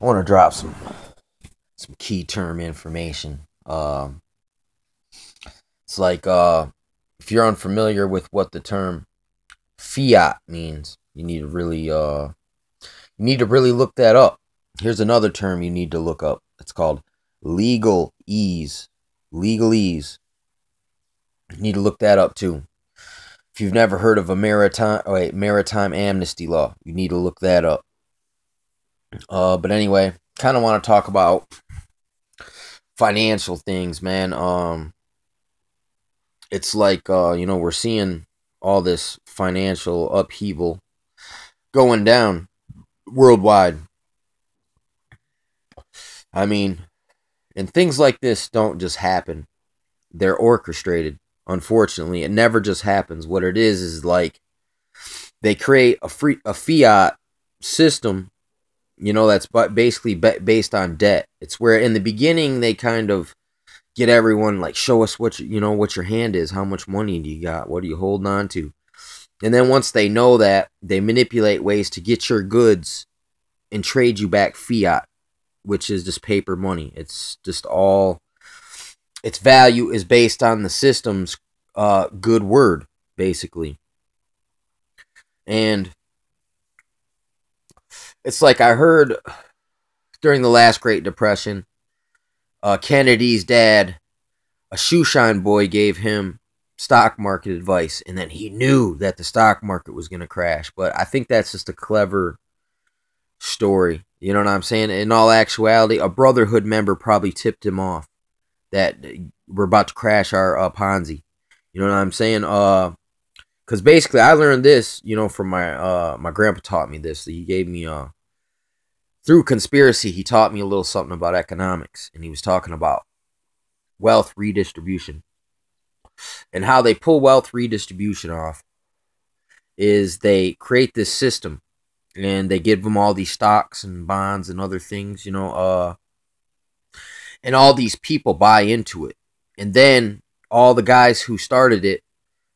I want to drop some key term information. It's like if you're unfamiliar with what the term fiat means, you need to really look that up. Here's another term you need to look up. It's called legal ease. Legal ease. You need to look that up too. If you've never heard of a maritime amnesty law, you need to look that up. But anyway, kind of want to talk about financial things, man. It's like we're seeing all this financial upheaval going down worldwide. I mean, and things like this don't just happen. They're orchestrated. Unfortunately, it never just happens. What it is like they create a fiat system, that's basically based on debt. It's where in the beginning they kind of get everyone like, show us what what your hand is, how much money do you got, what are you holding on to, and then once they know that, they manipulate ways to get your goods and trade you back fiat, which is just paper money. It's just all its value is based on the system's good word, basically. And it's like I heard during the last Great Depression, Kennedy's dad, a shoeshine boy, gave him stock market advice, and then he knew that the stock market was going to crash. But I think that's just a clever story. You know what I'm saying? In all actuality, a Brotherhood member probably tipped him off that we're about to crash our Ponzi. You know what I'm saying? Because basically, I learned this, from my grandpa taught me this. He gave me through conspiracy. He taught me a little something about economics, and he was talking about wealth redistribution and how they pull wealth redistribution off. Is they create this system, and they give them all these stocks and bonds and other things, and all these people buy into it. And then all the guys who started it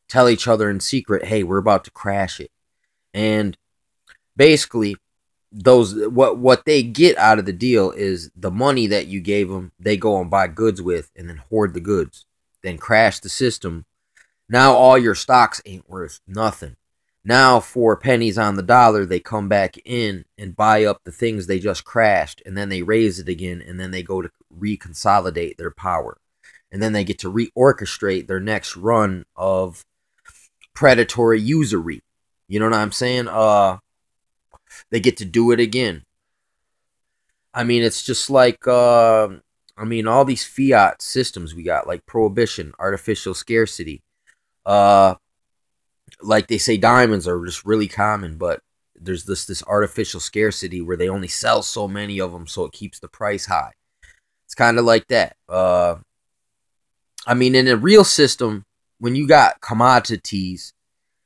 tell each other in secret, hey, we're about to crash it. And basically, what they get out of the deal is the money that you gave them, they go and buy goods with and then hoard the goods, then crash the system. Now all your stocks ain't worth nothing. Now, for pennies on the dollar, they come back in and buy up the things they just crashed, and then they raise it again, and then they go to reconsolidate their power. And then they get to reorchestrate their next run of predatory usury. You know what I'm saying? They get to do it again. I mean, it's just like, all these fiat systems we got, like prohibition, artificial scarcity, like they say diamonds are just really common, but there's this artificial scarcity where they only sell so many of them, so it keeps the price high. It's kind of like that. In a real system, when you got commodities,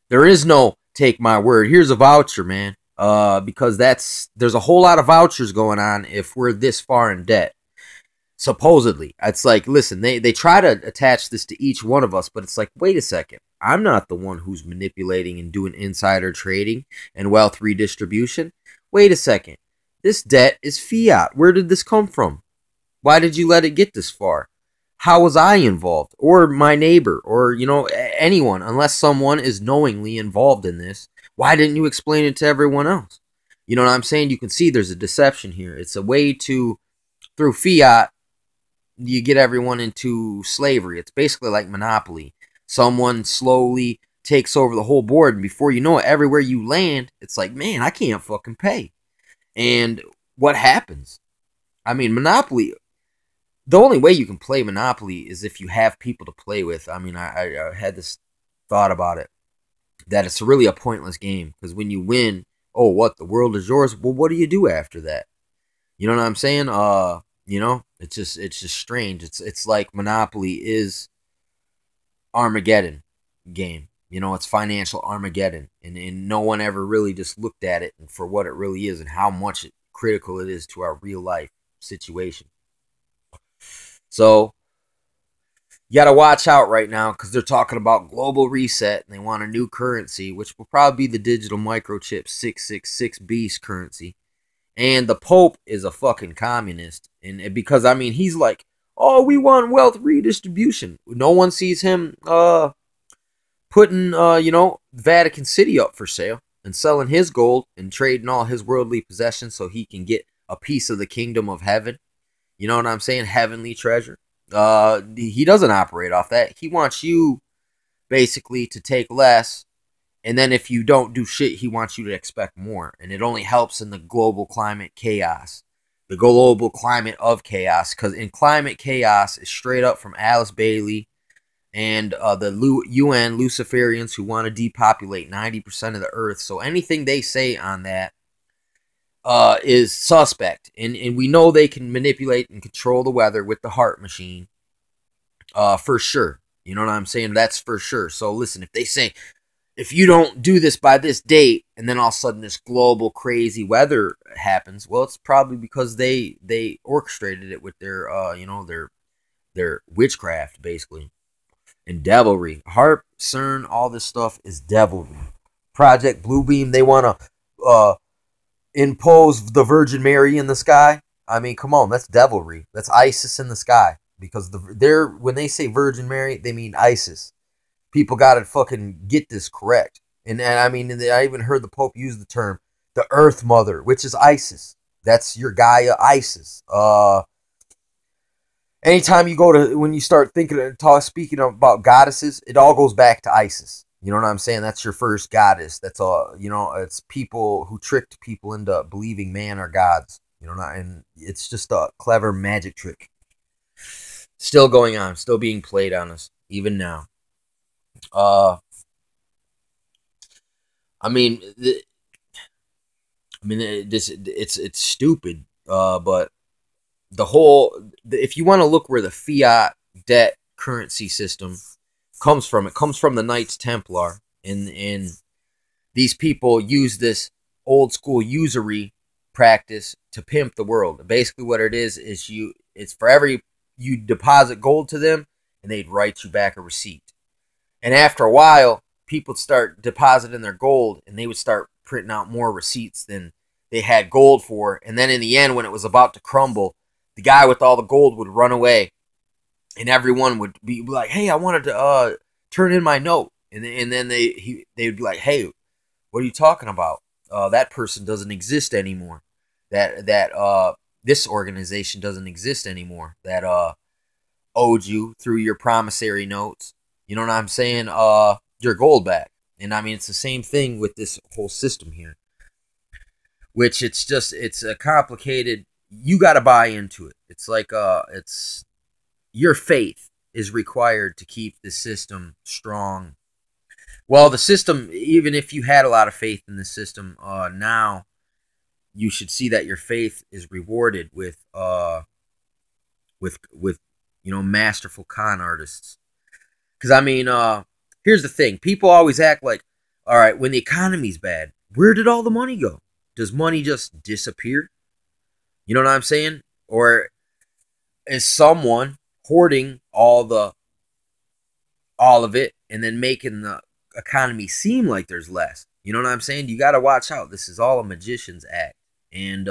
there is no take my word, here's a voucher, man. Because there's a whole lot of vouchers going on if we're this far in debt. Supposedly. It's like, listen, they try to attach this to each one of us, but it's like, wait a second. I'm not the one who's manipulating and doing insider trading and wealth redistribution. Wait a second. This debt is fiat. Where did this come from? Why did you let it get this far? How was I involved? Or my neighbor? Or, anyone? Unless someone is knowingly involved in this. Why didn't you explain it to everyone else? You know what I'm saying? You can see there's a deception here. It's a way to, through fiat, you get everyone into slavery. It's basically like monopoly. Someone slowly takes over the whole board, and before you know it, everywhere you land, it's like, man, I can't fucking pay. And what happens? Monopoly, the only way you can play Monopoly is if you have people to play with. I had this thought about it, that it's really a pointless game, because when you win, oh, what, the world is yours? Well, what do you do after that? You know what I'm saying? It's just strange. It's like Monopoly is Armageddon game. It's financial Armageddon, and no one ever really just looked at it and for what it really is and how much critical it is to our real life situation. So you got to watch out right now, because they're talking about global reset, and they want a new currency, which will probably be the digital microchip 666 Beast currency. And the Pope is a fucking communist. And because, I mean, he's like, oh, we want wealth redistribution. No one sees him putting, Vatican City up for sale and selling his gold and trading all his worldly possessions so he can get a piece of the kingdom of heaven. You know what I'm saying? Heavenly treasure. He doesn't operate off that. He wants you basically to take less, and then if you don't do shit, he wants you to expect more. And it only helps in the global climate chaos, the global climate of chaos, because in climate chaos is straight up from Alice Bailey and the UN Luciferians who want to depopulate 90% of the earth. So anything they say on that is suspect. And we know they can manipulate and control the weather with the heart machine. For sure. You know what I'm saying? That's for sure. So listen, if they say, if you don't do this by this date, and then all of a sudden this global crazy weather happens, well, it's probably because they orchestrated it with their, their witchcraft, basically. And devilry. HARP, CERN, all this stuff is devilry. Project Bluebeam, they want to impose the Virgin Mary in the sky. I mean, come on, that's devilry. That's ISIS in the sky. Because when they say Virgin Mary, they mean ISIS. People gotta fucking get this correct. And I mean, I even heard the Pope use the term the Earth Mother, which is ISIS. That's your Gaia ISIS. Anytime you go to, when you start speaking about goddesses, it all goes back to ISIS. You know what I'm saying? That's your first goddess. That's all. It's people who tricked people into believing man are gods. And it's just a clever magic trick. Still going on, still being played on us, even now. It's stupid. But if you want to look where the fiat debt currency system comes from, it comes from the Knights Templar, and these people use this old school usury practice to pimp the world. Basically, what it is it's for every you deposit gold to them, and they'd write you back a receipt. And after a while, people would start depositing their gold, and they would start printing out more receipts than they had gold for. And then in the end, when it was about to crumble, the guy with all the gold would run away, and everyone would be like, "Hey, I wanted to turn in my note." And then they would be like, "Hey, what are you talking about? That person doesn't exist anymore. This organization doesn't exist anymore that owed you through your promissory notes. You know what I'm saying? Your gold back." And I mean, it's the same thing with this whole system here, which it's a complicated. You got to buy into it. It's like it's your faith is required to keep the system strong. Well, the system, even if you had a lot of faith in the system, now you should see that your faith is rewarded with masterful con artists. Because I mean, here's the thing: people always act like, all right, when the economy's bad, where did all the money go? Does money just disappear? You know what I'm saying? Or is someone hoarding all of it and then making the economy seem like there's less? You know what I'm saying? You got to watch out. This is all a magician's act. And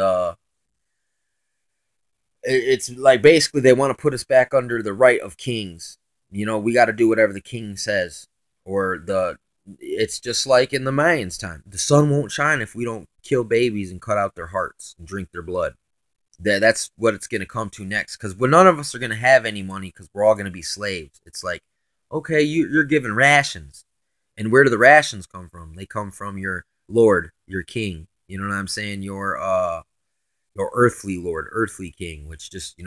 it's like basically they want to put us back under the right of kings. We got to do whatever the king says. It's just like in the Mayans' time. The sun won't shine if we don't kill babies and cut out their hearts and drink their blood. That's what it's going to come to next. Because none of us are going to have any money because we're all going to be slaves. It's like, okay, you're given rations. And where do the rations come from? They come from your lord, your king. You know what I'm saying? Your earthly lord, earthly king, which just,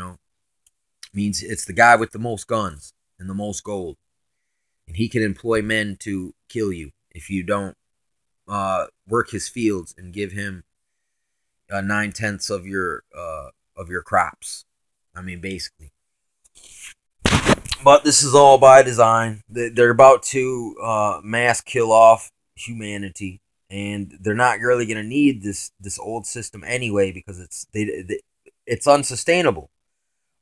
means it's the guy with the most guns and the most gold. And he can employ men to kill you if you don't work his fields and give him 9/10 of your crops. I mean, basically. But this is all by design. They're about to mass kill off humanity, and they're not really going to need this old system anyway because it's unsustainable.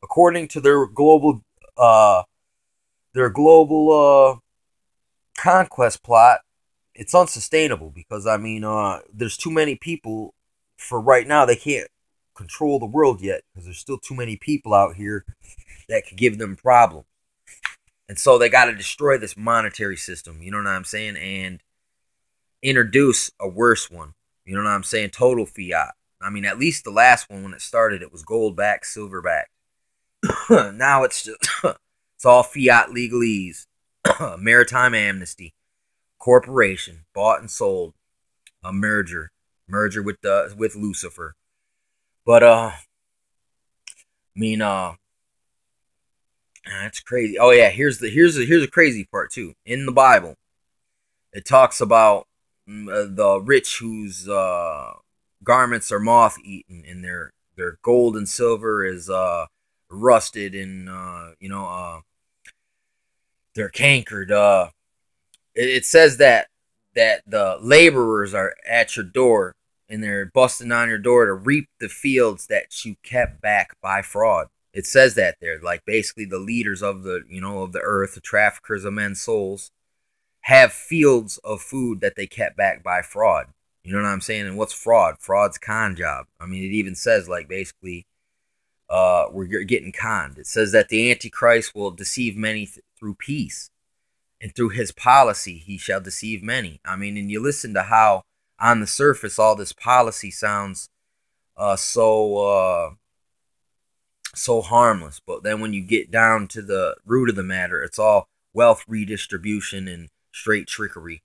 According to their global conquest plot, it's unsustainable because I mean, there's too many people for right now, they can't control the world yet because there's still too many people out here that could give them problems. And so they got to destroy this monetary system, you know what I'm saying, and introduce a worse one. You know what I'm saying? Total fiat. I mean, at least the last one when it started, it was gold back, silver back. Now it's just it's all fiat legalese, maritime amnesty, corporation, bought and sold, a merger with Lucifer. But I mean, that's crazy. Oh yeah, here's a crazy part too. In the Bible, it talks about the rich whose garments are moth eaten and their gold and silver is rusted and they're cankered. It says that the laborers are at your door and they're busting on your door to reap the fields that you kept back by fraud. It says that there, like basically the leaders of the of the earth, the traffickers of men's souls, have fields of food that they kept back by fraud. You know what I'm saying? And what's fraud? Fraud's con job. I mean, it even says like basically, we're getting conned. It says that the Antichrist will deceive many through peace, and through his policy he shall deceive many. I mean, and you listen to how on the surface all this policy sounds so harmless, but then when you get down to the root of the matter, it's all wealth redistribution and straight trickery.